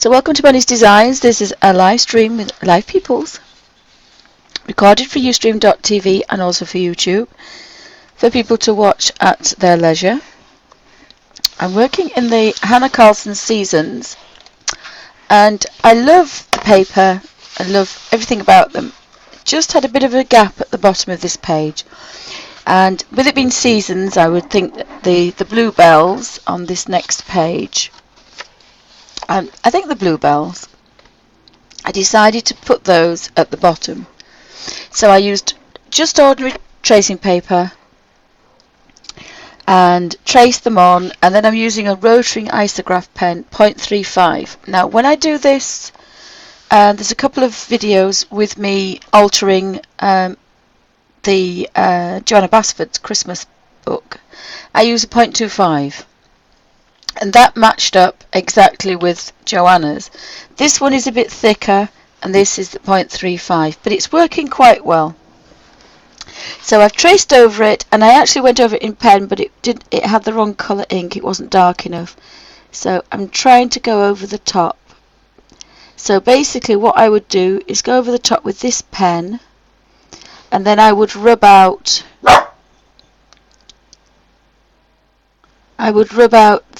So welcome to Bunny's Designs. This is a live stream with live peoples, recorded for Ustream.tv and also for YouTube, for people to watch at their leisure. I'm working in the Hanna Karlzon seasons, and I love the paper. I love everything about them. Just had a bit of a gap at the bottom of this page, and with it being seasons, I would think that the bluebells on this next page, I think the bluebells, I decided to put those at the bottom. So I used just ordinary tracing paper and traced them on, and then I'm using a rotary isograph pen 0.35. Now when I do this, there's a couple of videos with me altering the Joanna Basford's Christmas book. I use a 0.25. And that matched up exactly with Joanna's. This one is a bit thicker and this is the 0.35, but it's working quite well. So I've traced over it, and I actually went over it in pen, but it had the wrong colour ink. It wasn't dark enough. So I'm trying to go over the top. So basically what I would do is go over the top with this pen, and then I would rub out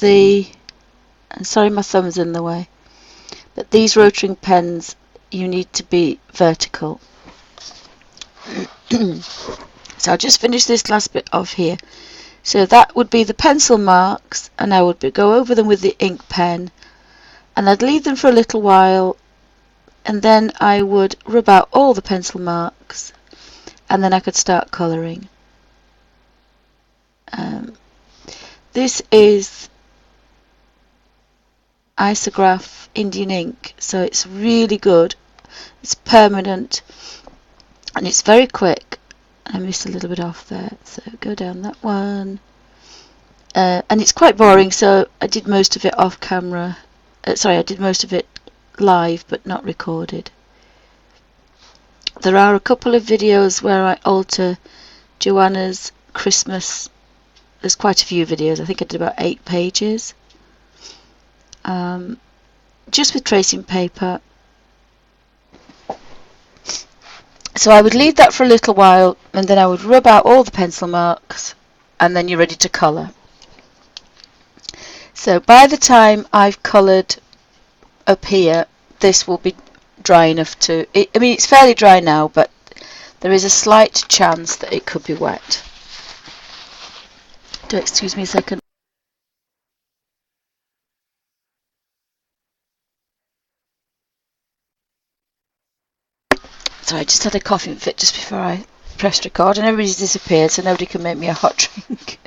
the, and sorry my thumb's in the way, but these rotary pens, you need to be vertical. So I'll just finish this last bit off here. So that would be the pencil marks, and I would go over them with the ink pen, and I'd leave them for a little while, and then I would rub out all the pencil marks, and then I could start colouring. This is isograph Indian ink, so it's really good. It's permanent and it's very quick. I missed a little bit off there, so go down that one. And it's quite boring, so I did most of it off camera. I did most of it live but not recorded. There are a couple of videos where I alter Joanna's Christmas. There's quite a few videos. I think I did about 8 pages. Just with tracing paper. So I would leave that for a little while, and then I would rub out all the pencil marks, and then you're ready to colour. So by the time I've coloured up here, this will be dry enough to... I mean, it's fairly dry now, but there is a slight chance that it could be wet. Do excuse me a second. So I just had a coughing fit just before I pressed record, and everybody's disappeared, so nobody can make me a hot drink.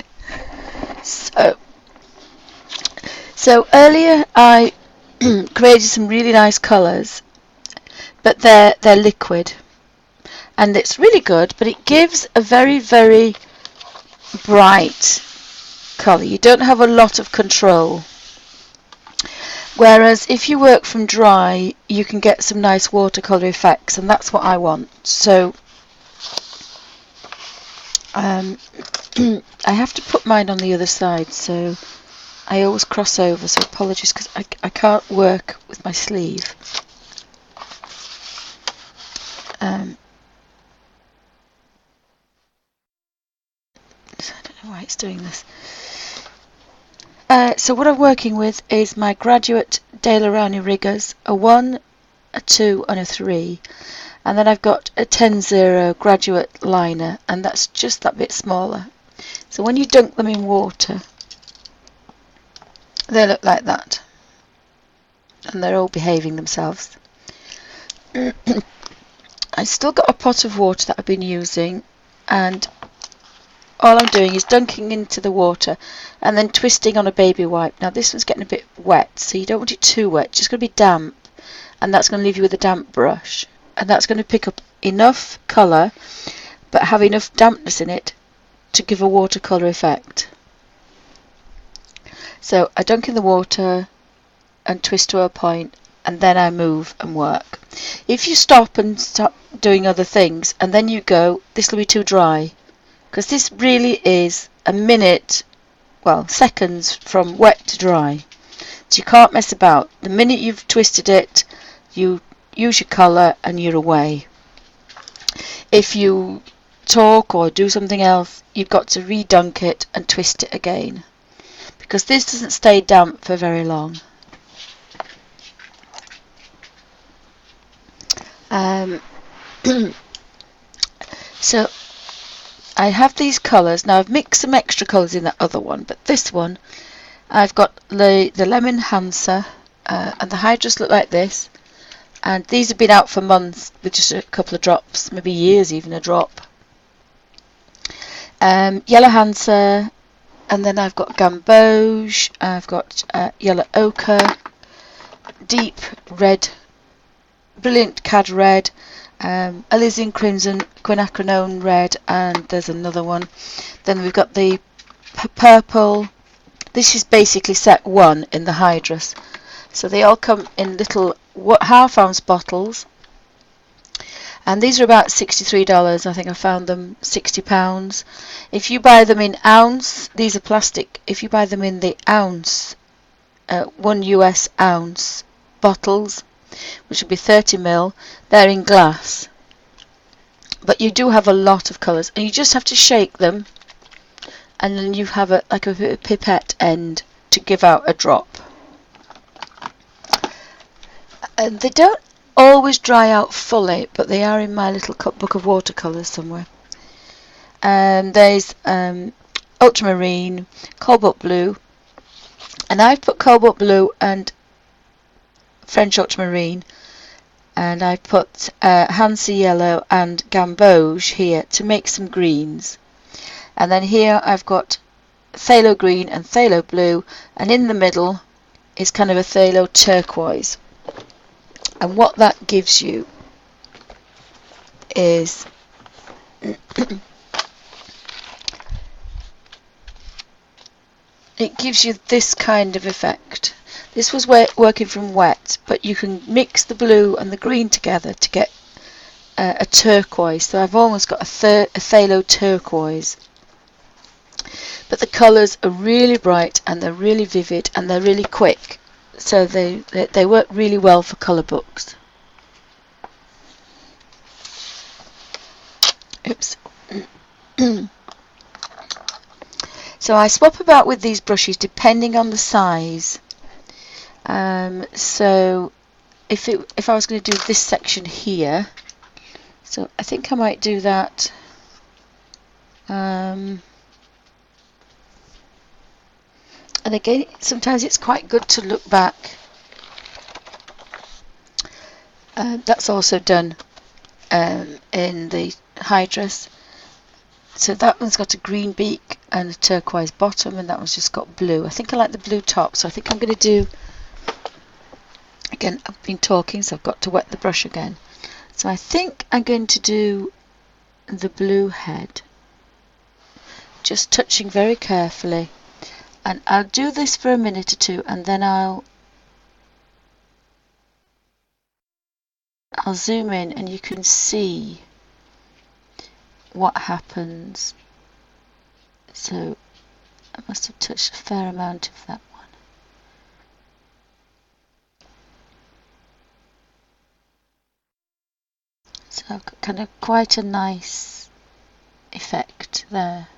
So earlier I created some really nice colours, but they're liquid, and it's really good, but it gives a very, very bright colour. You don't have a lot of control. Whereas if you work from dry, you can get some nice watercolour effects, and that's what I want. So I have to put mine on the other side, so I always cross over, so apologies because I can't work with my sleeve. So I don't know why it's doing this. So what I'm working with is my Graduate Daler-Rowney Riggers, a 1, a 2 and a 3, and then I've got a 10-0 Graduate liner, and that's just that bit smaller. So when you dunk them in water, they look like that, and they're all behaving themselves. I've still got a pot of water that I've been using, and all I'm doing is dunking into the water and then twisting on a baby wipe. Now this one's getting a bit wet, so you don't want it too wet, it's just going to be damp, and that's going to leave you with a damp brush, and that's going to pick up enough colour but have enough dampness in it to give a watercolour effect. So I dunk in the water and twist to a point, and then I move and work. If you stop and start doing other things and then you go, this will be too dry, because this really is a minute, well, seconds from wet to dry. So you can't mess about. The minute you've twisted it, you use your colour and you're away. If you talk or do something else, you've got to redunk it and twist it again, because this doesn't stay damp for very long. So I have these colours. Now I've mixed some extra colours in that other one, but this one I've got the lemon hansa, and the hydrus look like this, and these have been out for months with just a couple of drops, maybe years even a drop. Yellow hansa, and then I've got gamboge, I've got yellow ochre, deep red, brilliant cad red, alizarin crimson, quinacridone red, and there's another one. Then we've got the purple. This is basically set 1 in the hydrus. So they all come in little half-ounce bottles, and these are about $63. I think I found them £60. If you buy them in ounce, these are plastic. If you buy them in the ounce, 1 US ounce bottles, which would be 30 ml, they're in glass. But you do have a lot of colours, and you just have to shake them, and then you have a pipette end to give out a drop. And they don't always dry out fully, but they are in my little book of watercolours somewhere. There's ultramarine, cobalt blue, and I've put cobalt blue and French ultramarine, and I've put Hansa yellow and gamboge here to make some greens. And then here I've got phthalo green and phthalo blue, and in the middle is kind of a phthalo turquoise. And what that gives you is it gives you this kind of effect. This was working from wet, but you can mix the blue and the green together to get a turquoise. So I've almost got a phthalo turquoise. But the colours are really bright, and they're really vivid, and they're really quick. So they work really well for colour books. Oops. So I swap about with these brushes depending on the size. So if I was going to do this section here, so I think I might do that. And again, sometimes it's quite good to look back. That's also done in the hydrus. So that one's got a green beak and a turquoise bottom, and that one's just got blue. I think I like the blue top, so I think I'm going to do, again, I've been talking, so I've got to wet the brush again. So I think I'm going to do the blue head, just touching very carefully. And I'll do this for a minute or two, and then I'll zoom in and you can see what happens. So I must have touched a fair amount of that one. So I've got kind of quite a nice effect there.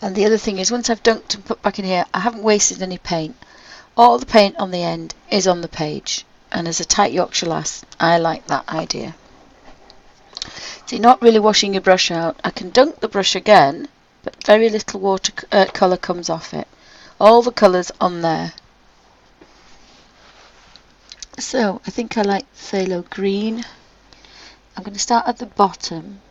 And the other thing is, once I've dunked and put back in here, I haven't wasted any paint. All the paint on the end is on the page, and as a tight Yorkshire lass, I like that idea. So you're not really washing your brush out. I can dunk the brush again, but very little water colour comes off it. All the colours on there. So I think I like phthalo green. I'm going to start at the bottom.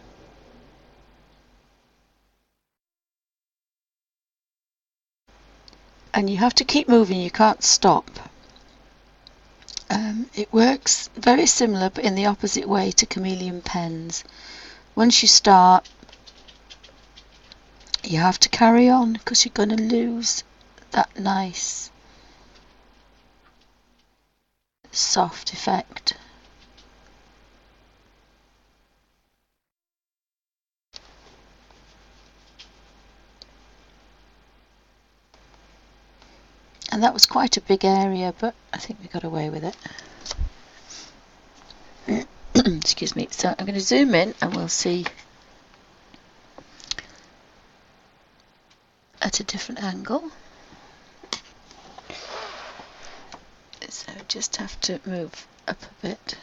And you have to keep moving, you can't stop. It works very similar, but in the opposite way to chameleon pens. Once you start, you have to carry on, because you're going to lose that nice soft effect. that was quite a big area, but I think we got away with it. Excuse me. So I'm going to zoom in and we'll see at a different angle. So just have to move up a bit.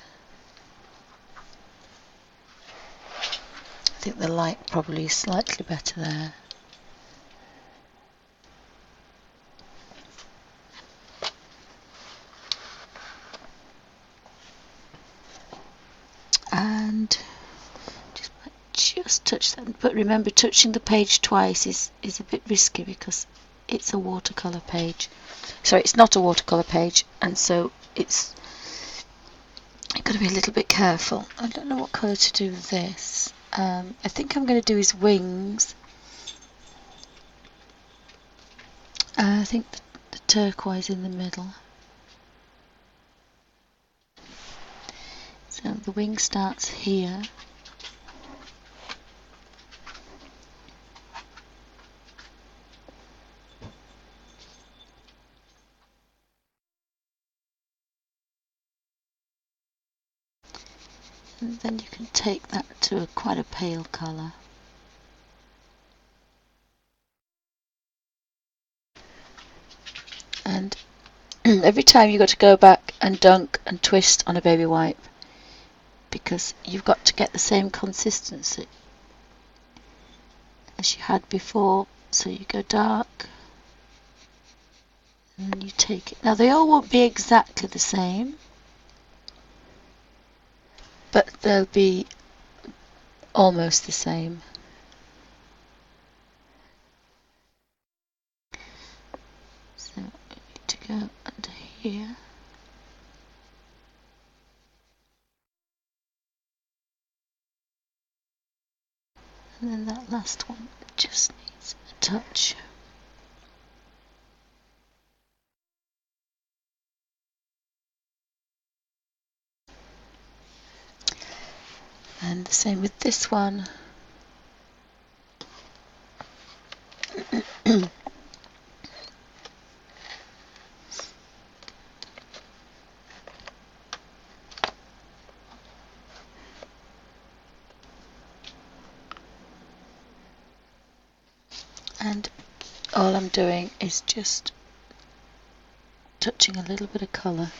I think the light probably is slightly better there. And just touch that, but remember, touching the page twice is a bit risky because it's a watercolour page. Sorry, it's not a watercolour page, and so you've got to be a little bit careful. I don't know what colour to do with this. I think I'm going to do his wings. I think the turquoise in the middle. So the wing starts here. And then you can take that to quite a pale colour. And every time you've got to go back and dunk and twist on a baby wipe, because you've got to get the same consistency as you had before. So you go dark and then you take it. Now they all won't be exactly the same, but they'll be almost the same. So we need to go under here. And then that last one just needs a touch. And the same with this one. And all I'm doing is just touching a little bit of colour.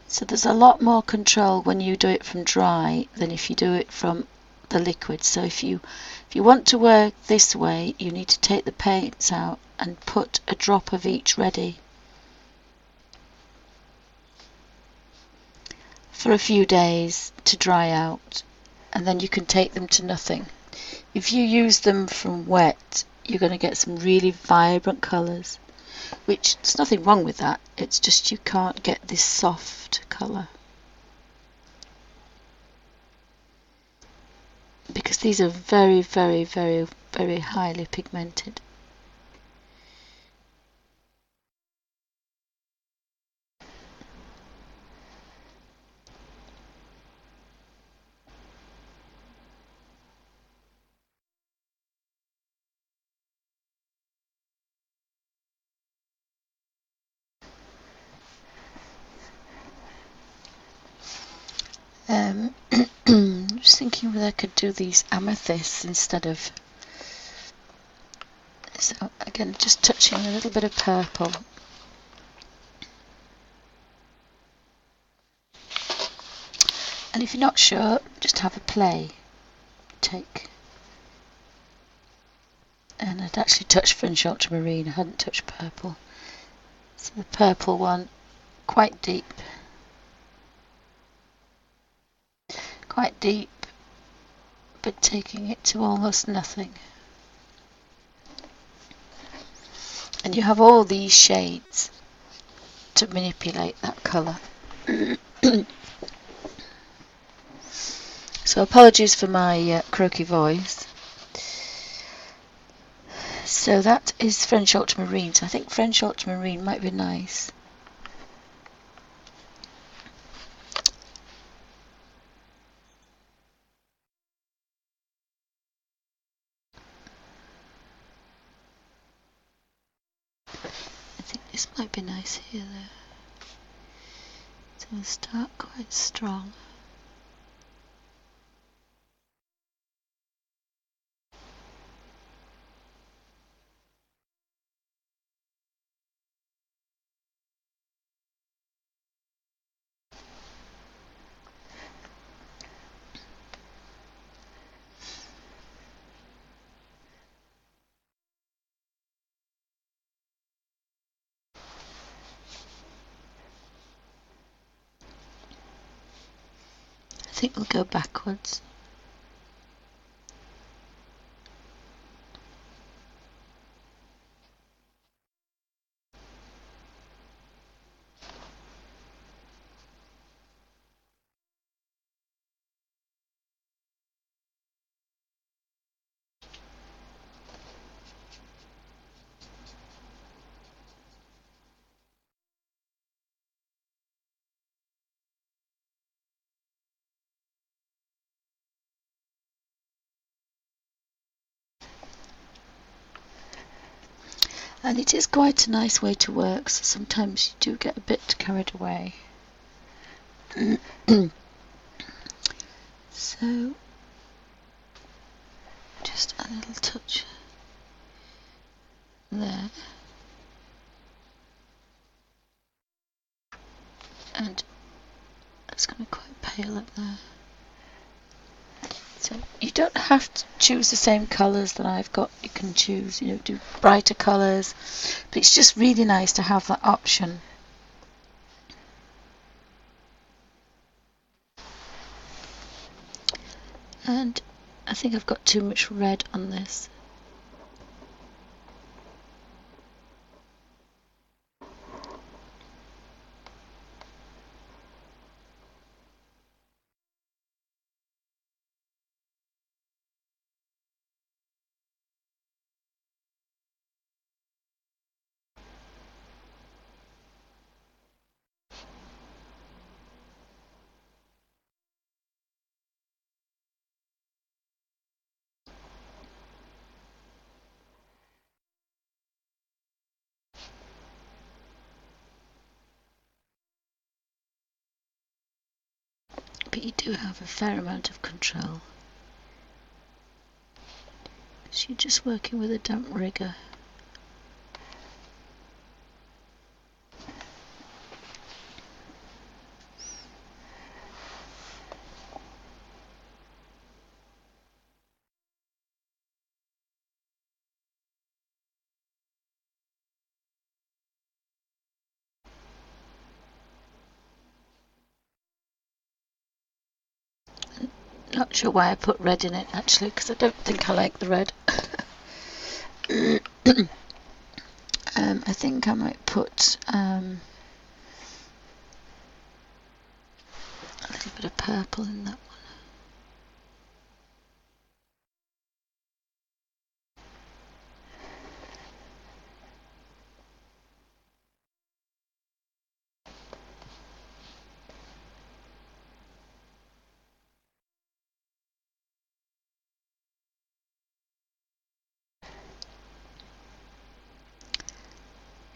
So there's a lot more control when you do it from dry than if you do it from the liquid. So if you want to work this way, you need to take the paints out and put a drop of each ready for a few days to dry out, and then you can take them to nothing. If you use them from wet, you're going to get some really vibrant colours, which there's nothing wrong with that, it's just you can't get this soft colour because these are very, very, very, very highly pigmented. I'm just thinking whether I could do these amethysts instead of. So again, just touching a little bit of purple. And if you're not sure, just have a play. And I'd actually touched French ultramarine, I hadn't touched purple. So the purple one, quite deep, but taking it to almost nothing. And you have all these shades to manipulate that colour. So apologies for my croaky voice. So that is French ultramarine. So I think French ultramarine might be nice. This might be nice here though. So we'll start quite strong. I think we'll go backwards. And it is quite a nice way to work, so sometimes you do get a bit carried away. So, just a little touch there. And it's going to be quite pale up there. So you don't have to choose the same colours that I've got. You can choose, do brighter colours, but it's just really nice to have that option. And I think I've got too much red on this. But you do have a fair amount of control, because you're just working with a damp rigger. Not sure why I put red in it actually, because I don't think I like the red. I think I might put a little bit of purple in that one.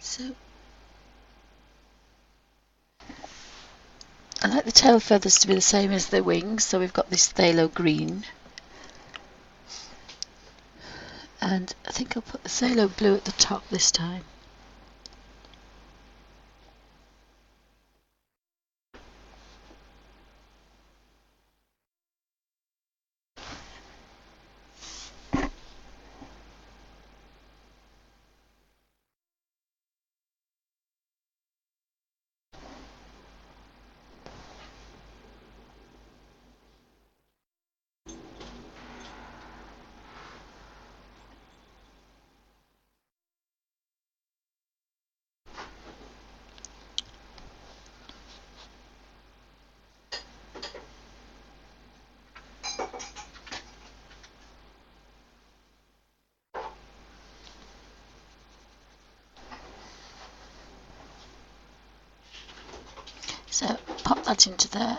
So I like the tail feathers to be the same as the wings, so we've got this phthalo green. And I think I'll put the phthalo blue at the top this time. So pop that into there.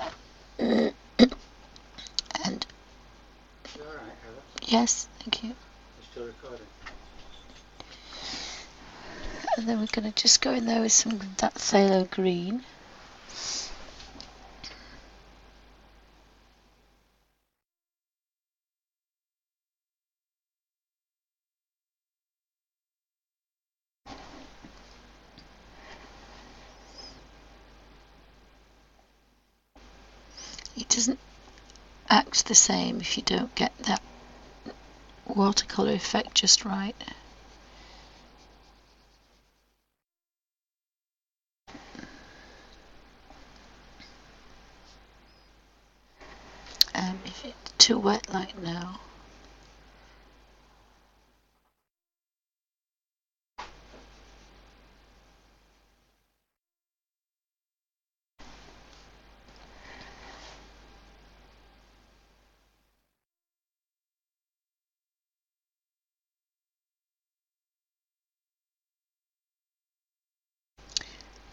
And you alright, Heather? yes, thank you. You're still recording? And then we're going to just go in there with some of that phthalo green. It doesn't act the same if you don't get that watercolour effect just right. If it's too wet like now,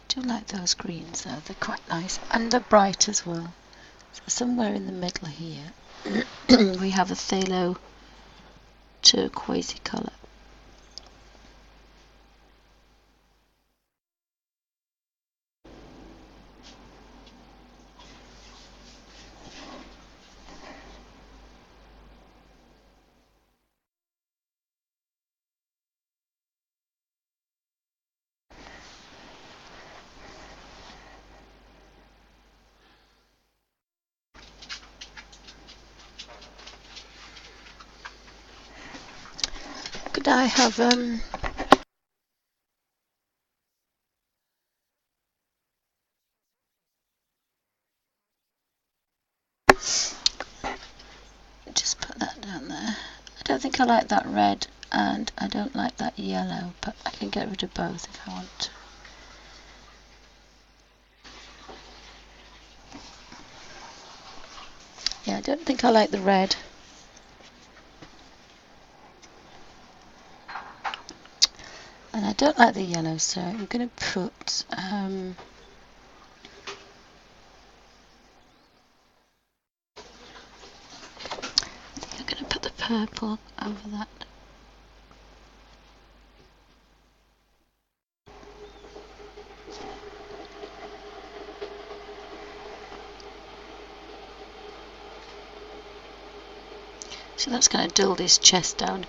I do like those greens though, they're quite nice and they're bright as well. So somewhere in the middle here we have a phthalo turquoisey colour. Could I have just put that down there. I don't think I like that red and I don't like that yellow, but I can get rid of both if I want to. Yeah, I don't think I like the red. And I don't like the yellow, so I'm going to put I'm going to put the purple over that. So that's going to dull this chest down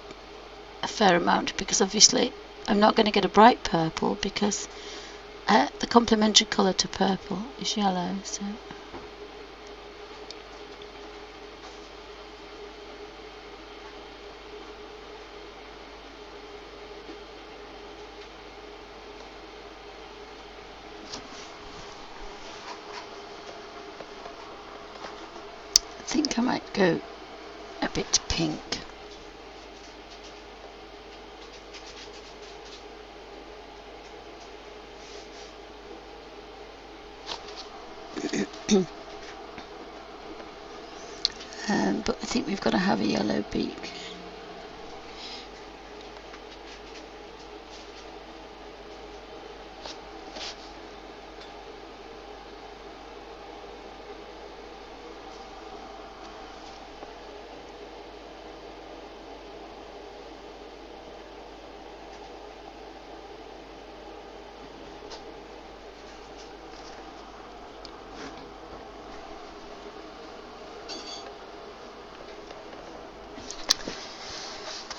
a fair amount, because obviously I'm not going to get a bright purple because the complementary colour to purple is yellow. So I think I might go a bit pink. But I think we've got to have a yellow beak.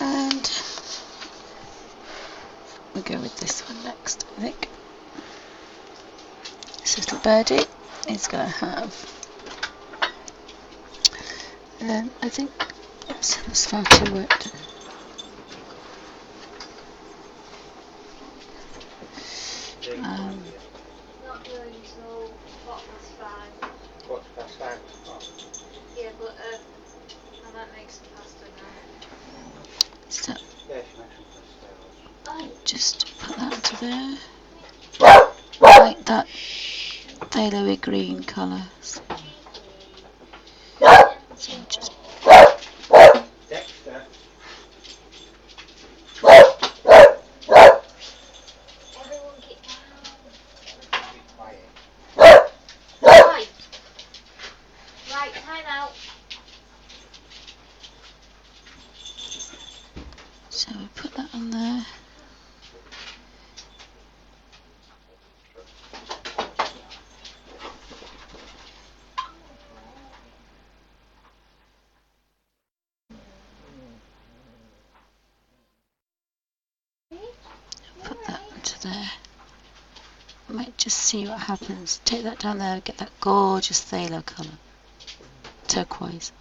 And we'll go with this one next, I think. This little birdie is going to have, I think, oops, that's far too wet. Not really until 5:15. 5:15? Oh. Yeah, but I might make some pasta now. So Yeah, she makes some pasta. just put that into there. I like that phthalo green colour. So just Dexter. Everyone get down. Everyone be quiet. Right. Right, time out. so we put that on there. might just see what happens. Take that down there, get that gorgeous phthalo colour. Turquoise.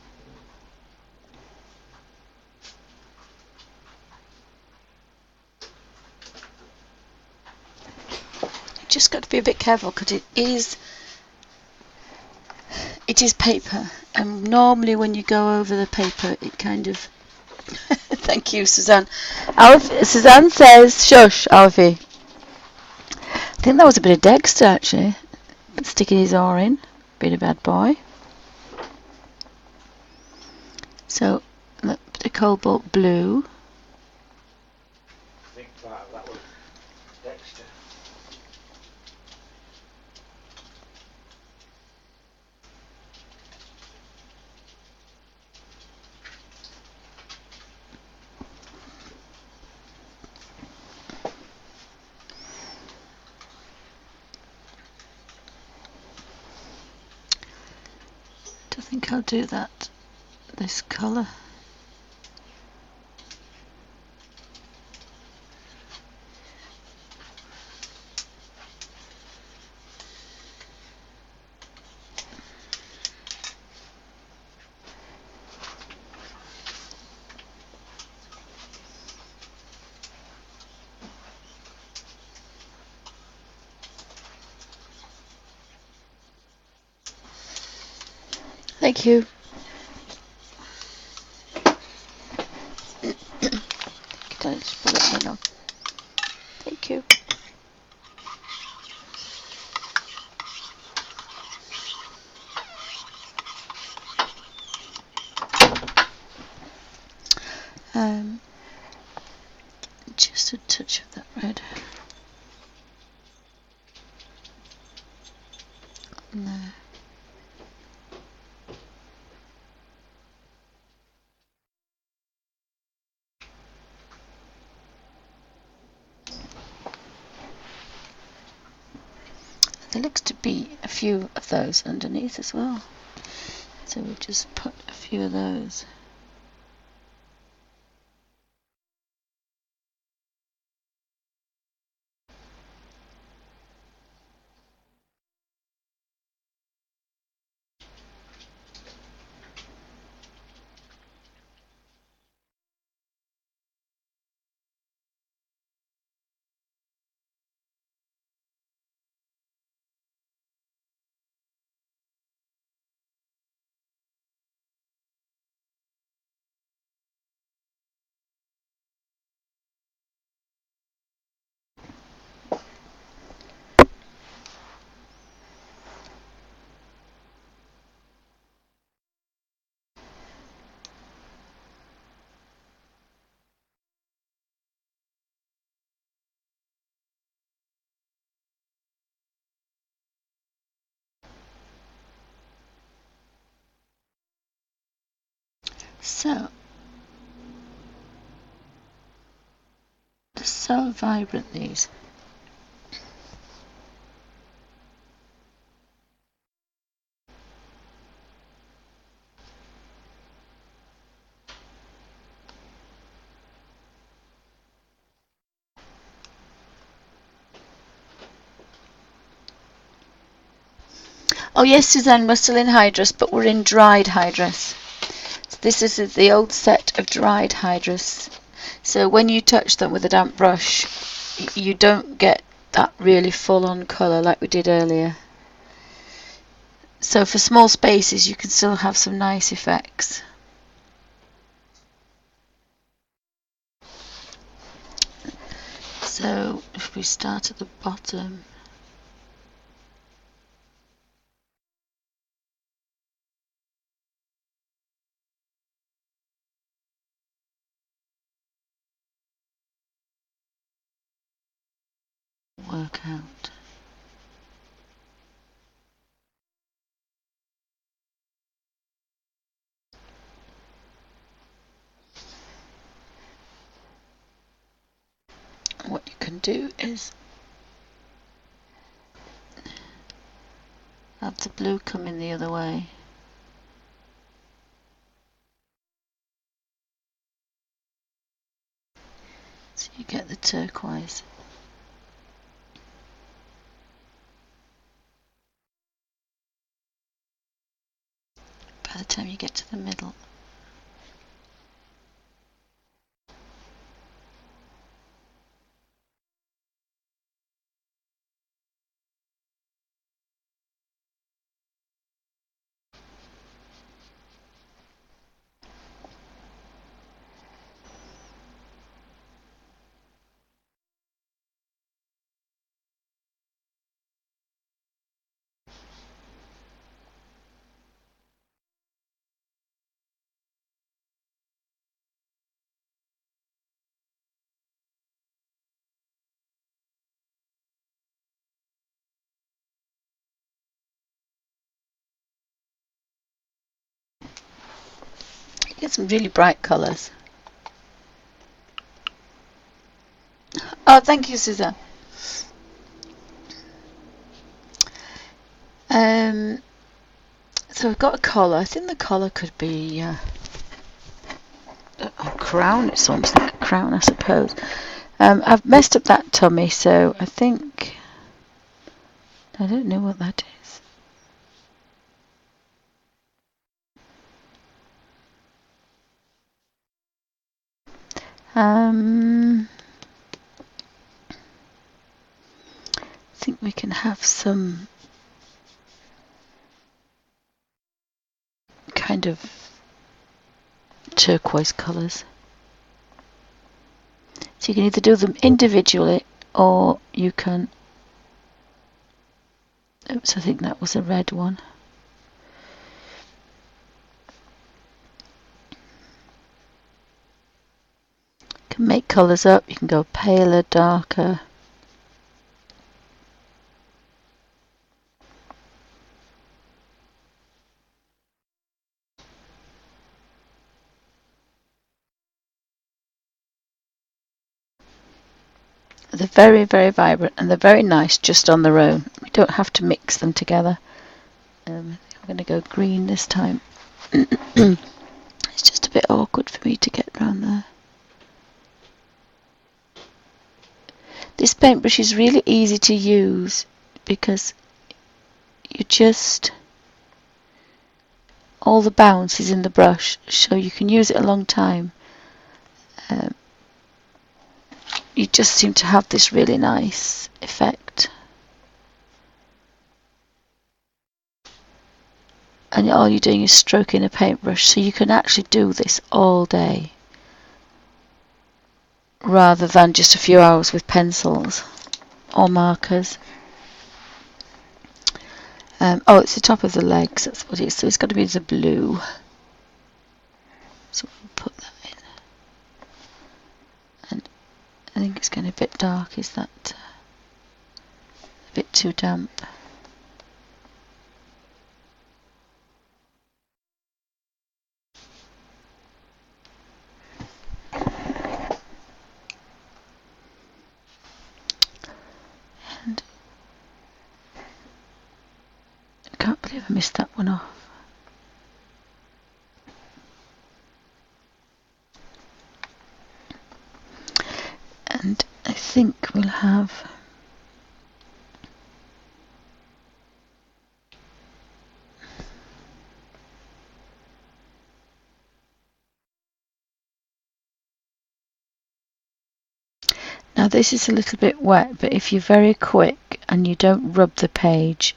You just got to be a bit careful because it is paper, and normally when you go over the paper it kind of thank you, Suzanne. Suzanne says shush, Alfie. I think that was a bit of Dexter actually, sticking his oar in, being a bad boy. So the cobalt blue. I think part of that was Dexter. I think I'll do that, this colour. Thank you. Can I just put it in my mouth? Thank you. Just a touch of that red. No. There looks to be a few of those underneath as well. So we'll just put a few of those. So, they're so vibrant, these. Oh yes, Suzanne, we're still in hydrus, but we're in dried hydrus. So this is the old set of dried hydrus. So when you touch them with a damp brush, you don't get that really full-on colour like we did earlier. So for small spaces you can still have some nice effects. So if we start at the bottom, work out. What you can do is have the blue come in the other way. So you get the turquoise. by the time you get to the middle. Get some really bright colours. Oh, thank you, Suzanne. So I've got a collar. I think the collar could be a crown. It's almost like a crown, I suppose. I've messed up that tummy, so I think I don't know what that is. I think we can have some kind of turquoise colours. So you can either do them individually or you can... Oops, I think that was a red one. You can make colours up. You can go paler, darker. They're very, very vibrant and they're very nice just on their own. We don't have to mix them together. I'm going to go green this time. It's just a bit awkward for me to get around there. This paintbrush is really easy to use because you just... all the bounce is in the brush, so you can use it a long time. You just seem to have this really nice effect. And all you're doing is stroking a paintbrush, so you can actually do this all day rather than just a few hours with pencils or markers. Oh, it's the top of the legs, that's what it is, so it's got to be the blue. So we'll put that in. And I think it's getting a bit dark, is that a bit too damp? And I can't believe I missed that one off. And I think we'll have... Now this is a little bit wet, but if you're very quick and you don't rub the page,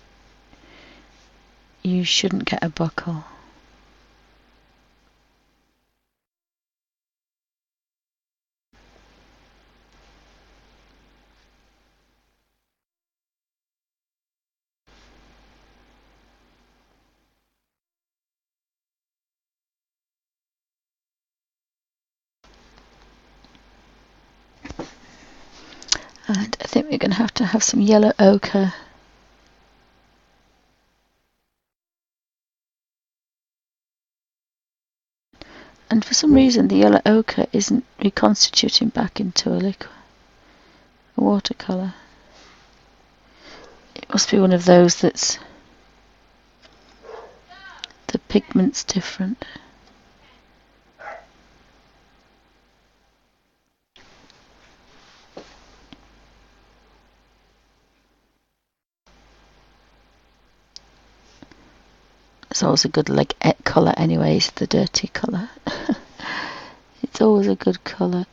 you shouldn't get a buckle. And I think we're going to have some yellow ochre. And for some reason the yellow ochre isn't reconstituting back into a liquid, a watercolour. It must be one of those that's... the pigment's different. That's always a good colour anyways, the dirty colour. It's always a good colour.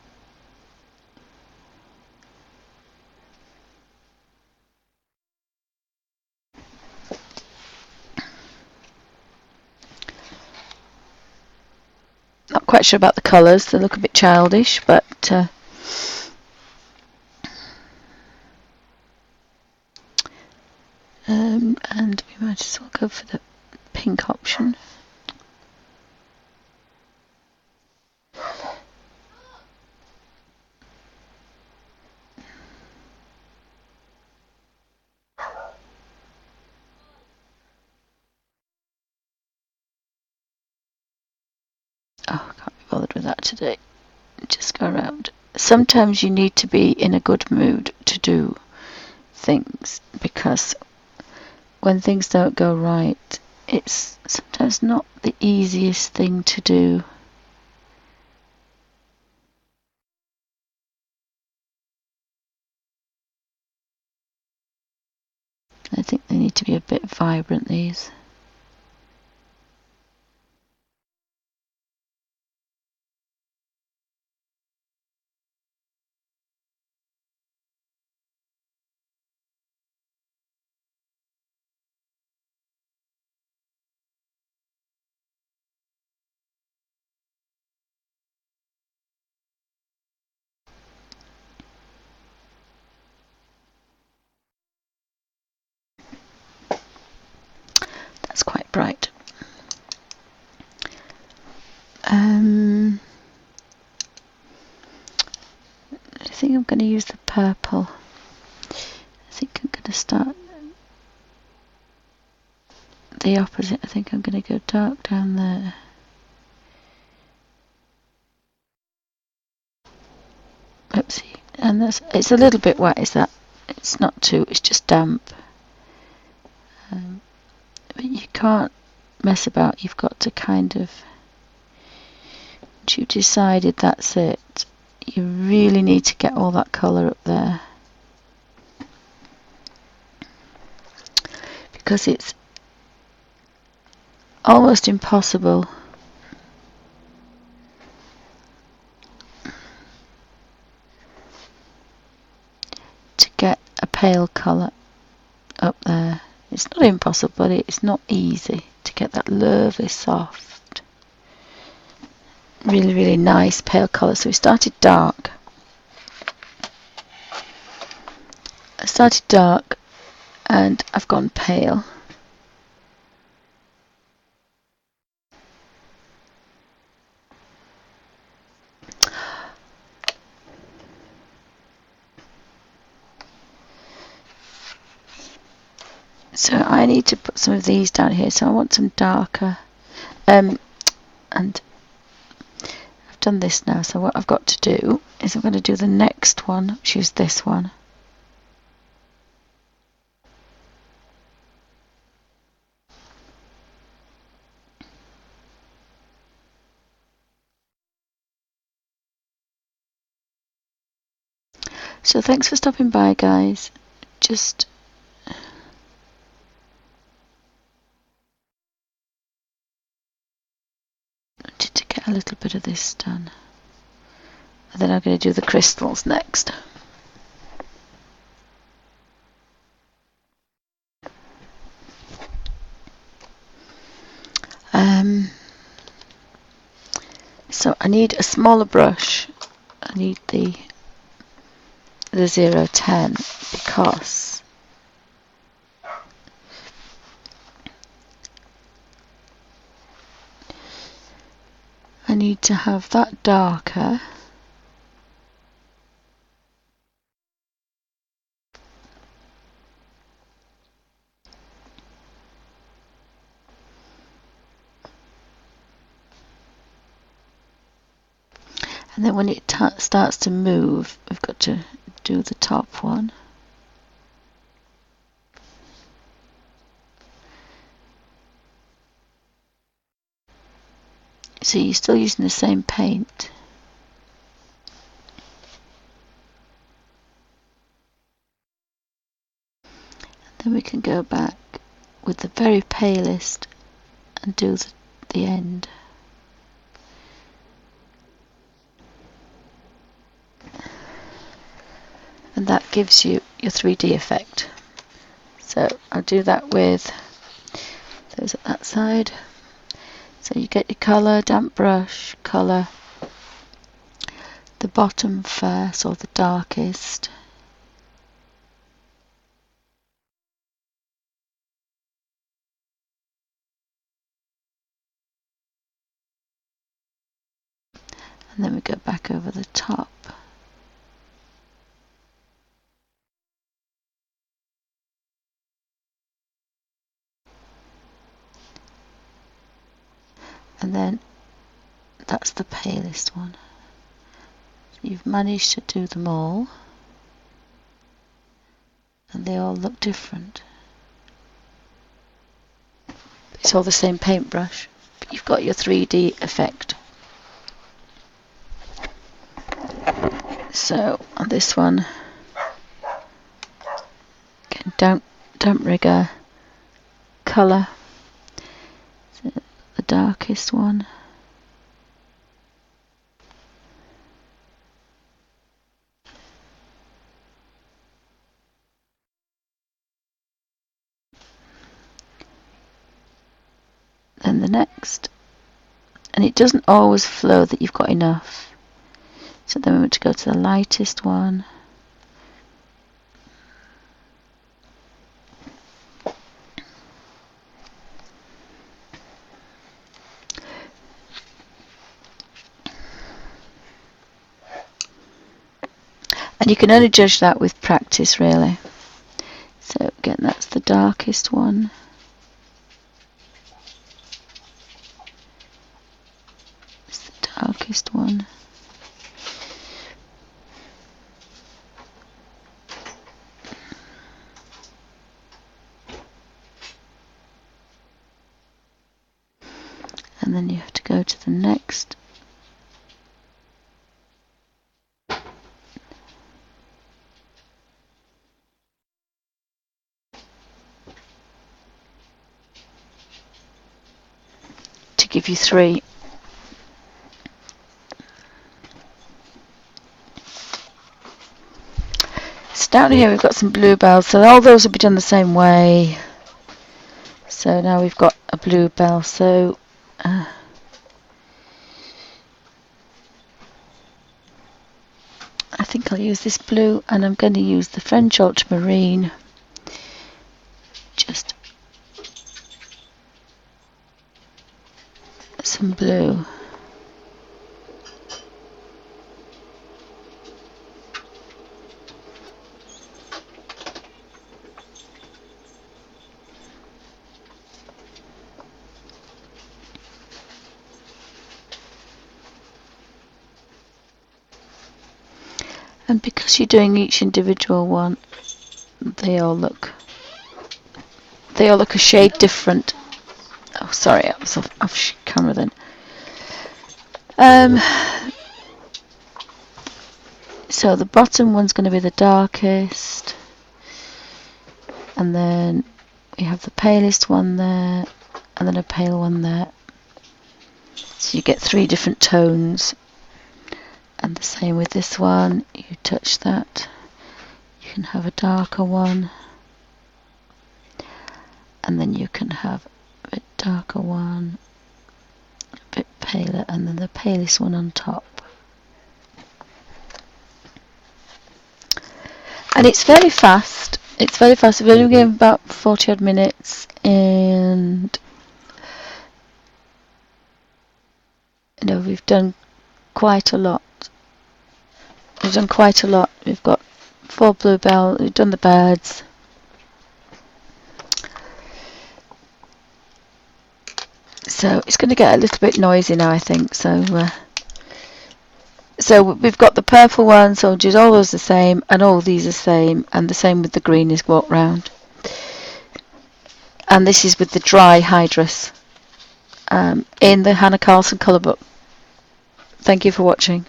Not quite sure about the colours, they look a bit childish, but and we might as well go for the pink option. Oh, I can't be bothered with that today. Just go around. Sometimes you need to be in a good mood to do things, because when things don't go right, it's sometimes not the easiest thing to do. I think they need to be a bit vibrant, these. That's quite bright. I think I'm going to use the purple. I think I'm going to start the opposite. I think I'm going to go dark down there. Oopsie. And it's a little bit wet, is that? It's not too, it's just damp. But you can't mess about, you've got to kind of, once you've decided that's it, you really need to get all that colour up there. Because it's almost impossible to get a pale colour up there. It's not impossible, but it's not easy to get that lovely soft, really, really nice pale colour. So we started dark. I started dark and I've gone pale. So I need to put some of these down here, so I want some darker, and I've done this now, so what I've got to do is I'm going to do the next one, which is this one. So thanks for stopping by, guys. Just wanted to get a little bit of this done. And then I'm going to do the crystals next. So I need a smaller brush. I need the 010 because I need to have that darker. And then when it starts to move, we've got to do the top one. So you're still using the same paint. And then we can go back with the very palest and do the end. And that gives you your 3D effect. So I'll do that with those at that side. So you get your colour, damp brush, colour, the bottom first or the darkest. And then we go back over the top. And then that's the palest one. You've managed to do them all, and they all look different. It's all the same paintbrush, but you've got your 3D effect. So on this one, again, damp rigger, colour, so the darkest one. Then the next, and it doesn't always flow that you've got enough, so then we want to go to the lightest one, and you can only judge that with practice really. So again, that's the darkest one. It's the darkest one. And then you have to go to the next. To give you 3. So down here we've got some bluebells, so all those will be done the same way. So now we've got a bluebell, so I think I'll use this blue, and I'm going to use the French ultramarine, just some blue. And because you're doing each individual one, they all look a shade different. Oh, sorry, I was off camera then. So the bottom one's going to be the darkest, and then we have the palest one there, and then a pale one there. So you get 3 different tones. And the same with this one, you touch that, you can have a darker one, and then you can have a bit darker one, a bit paler, and then the palest one on top. And it's very fast, we've only given about 40 odd minutes, and you know, we've done quite a lot. We've got 4 bluebells, we've done the birds. So it's going to get a little bit noisy now, I think. So we've got the purple one, so just all those the same, and all these are the same, and the same with the green is walk round. And this is with the dry hydrus in the Hannah Karlzon colour book. Thank you for watching.